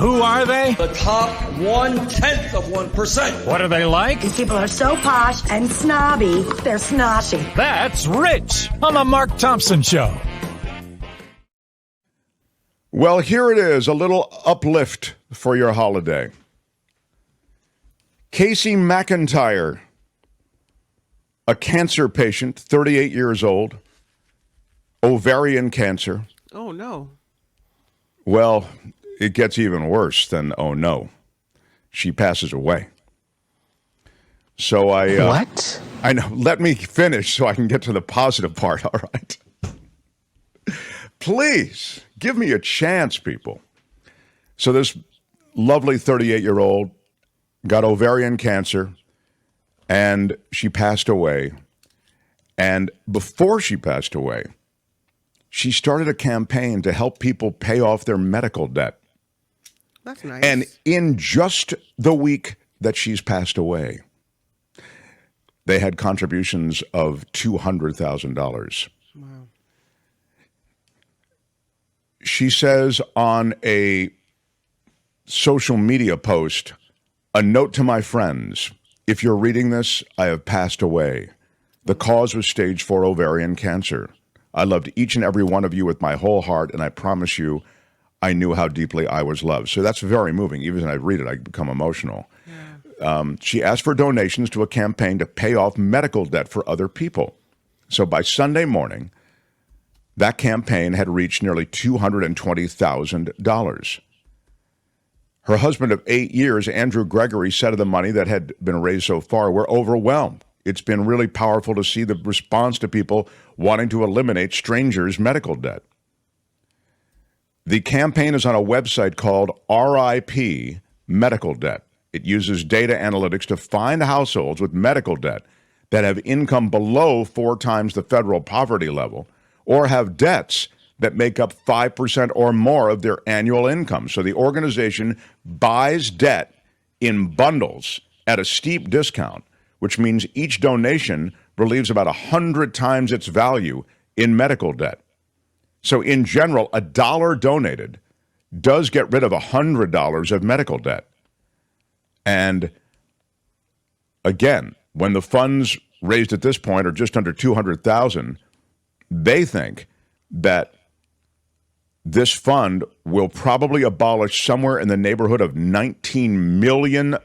Who are they? The top 0.1%. What are they like? These people are so posh and snobby, they're snotty. That's Rich on the Mark Thompson Show. Well, here it is, a little uplift for your holiday. Casey McIntyre, a cancer patient, 38 years old, ovarian cancer. Oh, no. Well, it gets even worse than oh no. She passes away. So What? I know. Let me finish so I can get to the positive part, all right? Please, give me a chance, people. So this lovely 38-year-old got ovarian cancer, and she passed away. And before she passed away, she started a campaign to help people pay off their medical debt. That's nice. And in just the week that she's passed away, they had contributions of $200,000. Wow. She says on a social media post, "A note to my friends. If you're reading this, I have passed away. The cause was stage 4 ovarian cancer. I loved each and every one of you with my whole heart, and I promise you, I knew how deeply I was loved." So that's very moving. Even when I read it, I become emotional. Yeah. She asked for donations to a campaign to pay off medical debt for other people. So by Sunday morning, that campaign had reached nearly $220,000. Her husband of 8 years, Andrew Gregory, said of the money that had been raised so far, "We're overwhelmed. It's been really powerful to see the response to people wanting to eliminate strangers' medical debt." The campaign is on a website called RIP Medical Debt. It uses data analytics to find households with medical debt that have income below 4 times the federal poverty level or have debts that make up 5% or more of their annual income. So the organization buys debt in bundles at a steep discount, which means each donation relieves about 100 times its value in medical debt. So in general, a dollar donated does get rid of $100 of medical debt. And again, when the funds raised at this point are just under $200,000, they think that this fund will probably abolish somewhere in the neighborhood of $19 million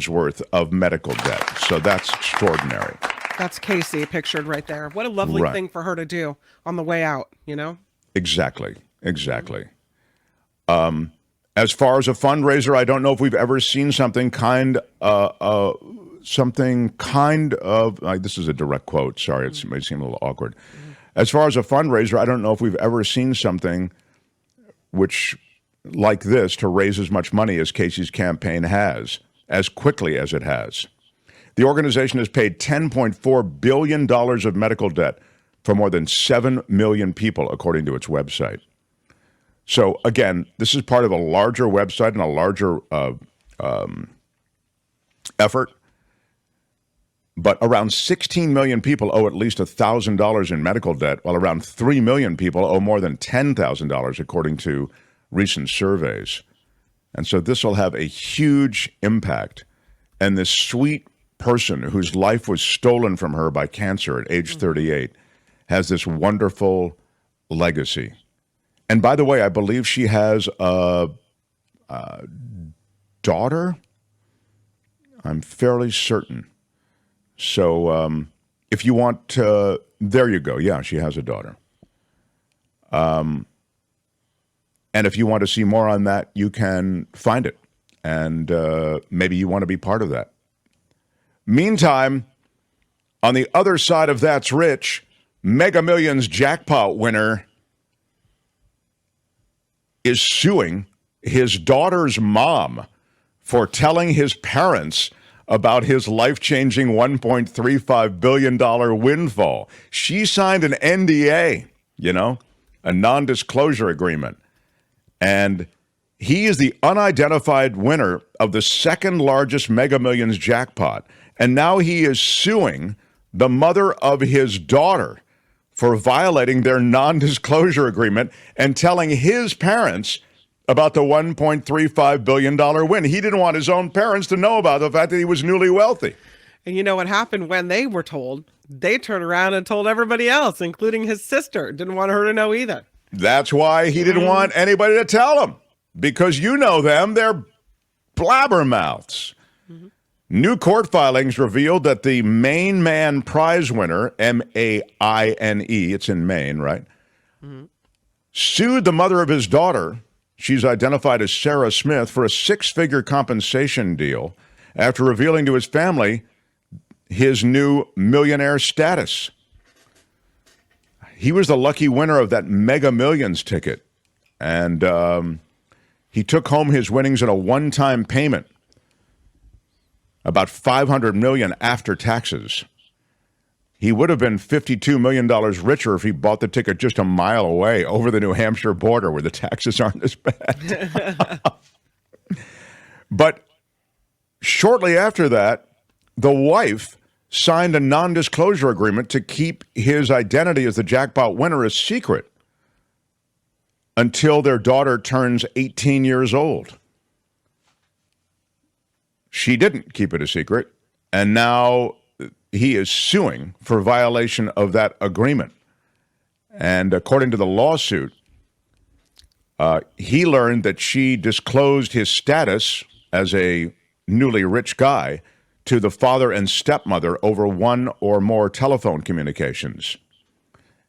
worth of medical debt. So that's extraordinary. That's Casey pictured right there. What a lovely thing for her to do on the way out, you know? Exactly. As far as a fundraiser, I don't know if we've ever seen something kind of, this is a direct quote, sorry, it may seem a little awkward. As far as a fundraiser, I don't know if we've ever seen something which, like this, to raise as much money as Casey's campaign has, as quickly as it has. The organization has paid $10.4 billion of medical debt for more than 7 million people, according to its website. So, again, this is part of a larger website and a larger effort. But around 16 million people owe at least $1,000 in medical debt, while around 3 million people owe more than $10,000, according to recent surveys. And so this will have a huge impact. And this sweet person whose life was stolen from her by cancer at age 38 has this wonderful legacy. And by the way, I believe she has a daughter. I'm fairly certain. So if you want to, there you go. Yeah, she has a daughter. And if you want to see more on that, you can find it. And maybe you want to be part of that. Meantime, on the other side of That's Rich, Mega Millions jackpot winner is suing his daughter's mom for telling his parents about his life-changing $1.35 billion windfall. She signed an NDA, a non-disclosure agreement. And he is the unidentified winner of the second largest Mega Millions jackpot. And now he is suing the mother of his daughter for violating their non-disclosure agreement and telling his parents about the $1.35 billion win. He didn't want his own parents to know about the fact that he was newly wealthy. And you know what happened when they were told? They turned around and told everybody else, including his sister. Didn't want her to know either. That's why he didn't want anybody to tell him, because you know them, they're blabbermouths. Mm-hmm. New court filings revealed that the Maine Man prize winner, M-A-I-N-E, it's in Maine, right? Mm-hmm. Sued the mother of his daughter, she's identified as Sarah Smith, for a six-figure compensation deal after revealing to his family his new millionaire status. He was the lucky winner of that Mega Millions ticket, and he took home his winnings in a one-time payment, about $500 million after taxes. He would have been $52 million richer if he bought the ticket just a mile away over the New Hampshire border where the taxes aren't as bad. But shortly after that, the wife signed a non-disclosure agreement to keep his identity as the jackpot winner a secret until their daughter turns 18 years old. She didn't keep it a secret, and now he is suing for violation of that agreement. And according to the lawsuit, he learned that she disclosed his status as a newly rich guy to the father and stepmother over one or more telephone communications.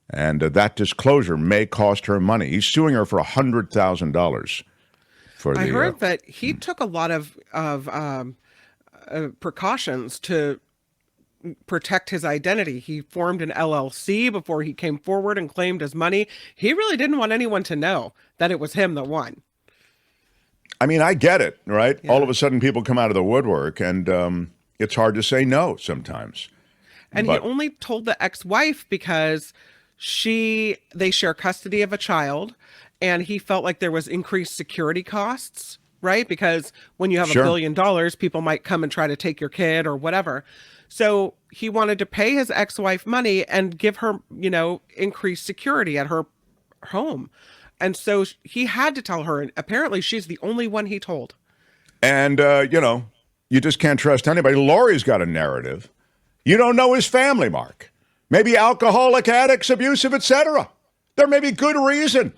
And that disclosure may cost her money. He's suing her for $100,000. I heard that he took a lot of precautions to protect his identity. He formed an LLC before he came forward and claimed his money. He really didn't want anyone to know that it was him that won. I mean, I get it, right? Yeah. All of a sudden people come out of the woodwork, and it's hard to say no sometimes. And he only told the ex-wife because they share custody of a child, and he felt like there was increased security costs, right? Because when you have $1 billion, people might come and try to take your kid or whatever. So he wanted to pay his ex-wife money and give her, increased security at her home. And so he had to tell her, and apparently she's the only one he told. And, you just can't trust anybody. Lori's got a narrative. You don't know his family, Mark. Maybe alcoholic, addicts, abusive, etc. There may be good reason.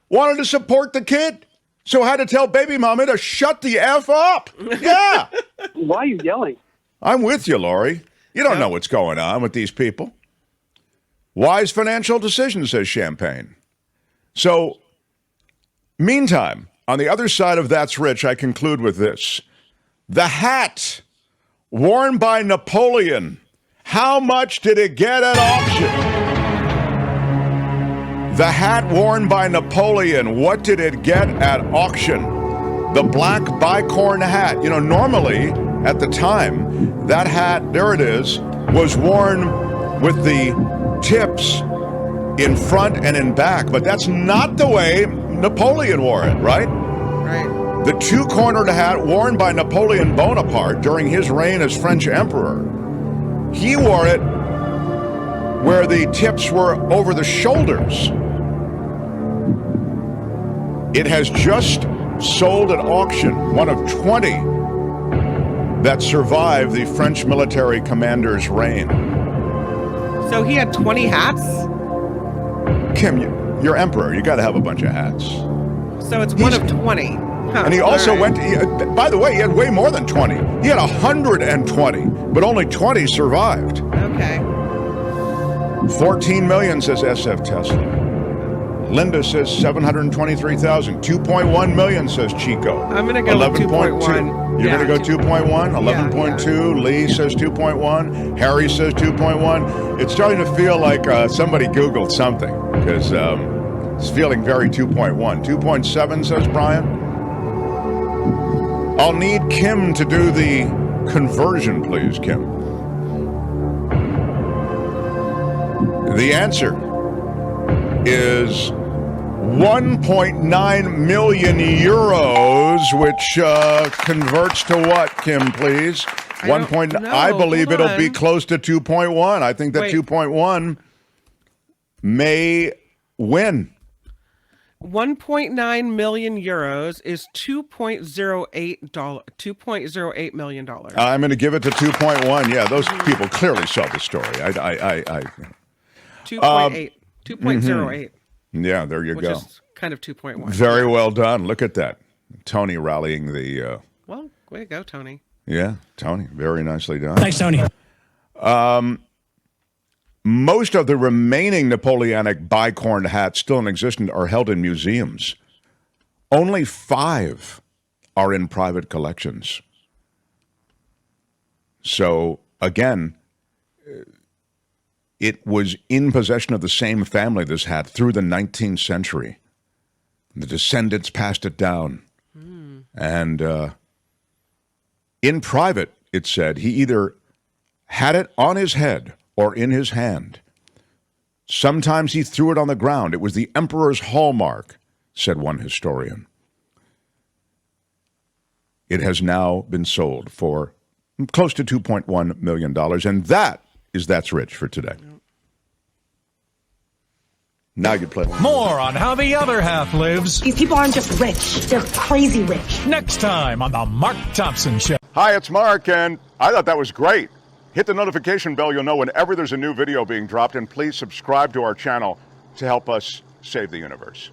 Wanted to support the kid, so had to tell baby mama to shut the F up. Yeah. Why are you yelling? I'm with you, Lori. You don't know what's going on with these people. Wise financial decisions, says Champagne. So, meantime, on the other side of That's Rich, I conclude with this. The hat worn by Napoleon. How much did it get at auction? The hat worn by Napoleon. What did it get at auction? The black bicorn hat. Normally, at the time, that hat, there it is, was worn with the tips in front and in back. But that's not the way Napoleon wore it, right? Right. The two-cornered hat worn by Napoleon Bonaparte during his reign as French emperor. He wore it where the tips were over the shoulders. It has just sold at auction, one of 20 that survived the French military commander's reign. So he had 20 hats? Kim, you're emperor. You got to have a bunch of hats. So it's one of 20. Huh, and he also by the way, he had way more than 20. He had 120, but only 20 survived. Okay. 14 million, says SF Tesla. Linda says 723,000. 2.1 million, says Chico. I'm going to go 11.2. You're going to go 2.1? 11.2. Yeah. Lee says 2.1. Harry says 2.1. It's starting to feel like somebody Googled something, because it's feeling very 2.1. 2.7, says Brian. I'll need Kim to do the conversion, please, Kim. The answer is 1.9 million euros, which converts to what, Kim, please? I believe it'll be close to 2.1. I think that 2.1 may win. 1.9 million euros is $2.08 million. I'm going to give it to 2.1. Yeah, those people clearly saw the story. 2.08. Yeah, there you Which go. is kind of 2.1. Very well done. Look at that. Tony rallying the... Well, way to go, Tony. Yeah, Tony. Very nicely done. Thanks, Tony. Most of the remaining Napoleonic bicorn hats still in existence are held in museums. Only 5 are in private collections. So, again, it was in possession of the same family, this hat, through the 19th century. The descendants passed it down. And in private, it said, he either had it on his head or in his hand. Sometimes he threw it on the ground. It was the emperor's hallmark, said one historian. It has now been sold for close to $2.1 million, and that's rich for today. Now you play. More on how the other half lives These people aren't just rich, they're crazy rich. next time on The Mark Thompson Show. Hi, it's Mark, and I thought that was great. Hit the notification bell. You'll know whenever there's a new video being dropped, and please subscribe to our channel to help us save the universe.